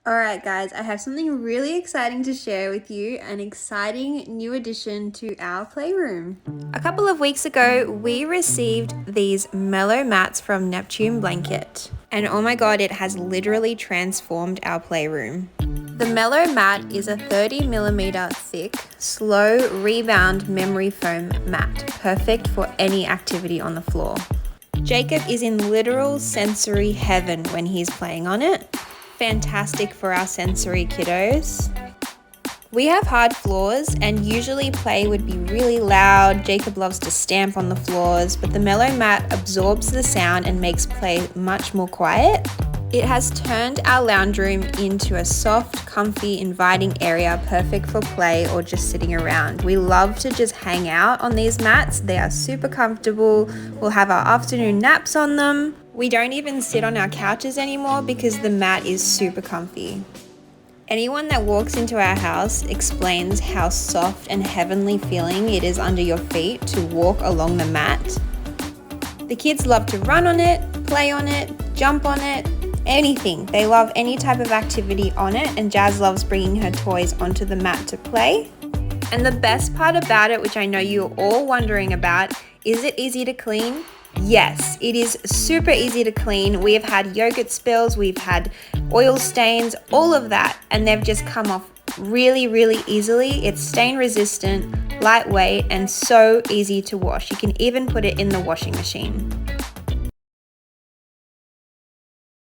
Alright guys, I have something really exciting to share with you, an exciting new addition to our playroom. A couple of weeks ago, we received these Mellow Mats from Neptune Blanket. And oh my god, it has literally transformed our playroom. The Mellow Mat is a 30mm thick, slow rebound memory foam mat, perfect for any activity on the floor. Jacob is in literal sensory heaven when he's playing on it. Fantastic for our sensory kiddos. We have hard floors and usually play would be really loud. Jacob loves to stamp on the floors, but the Mellow Mat absorbs the sound and makes play much more quiet. It has turned our lounge room into a soft, comfy, inviting area perfect for play or just sitting around. We love to just hang out on these mats. They are super comfortable. We'll have our afternoon naps on them. We don't even sit on our couches anymore because the mat is super comfy. Anyone that walks into our house explains how soft and heavenly feeling it is under your feet to walk along the mat. The kids love to run on it, play on it, jump on it, anything. They love any type of activity on it, and Jazz loves bringing her toys onto the mat to play. And the best part about it, which I know you're all wondering about, is it easy to clean? Yes, it is super easy to clean. We have had yogurt spills, we've had oil stains, all of that, and they've just come off really, really easily. It's stain resistant, lightweight, and so easy to wash. You can even put it in the washing machine.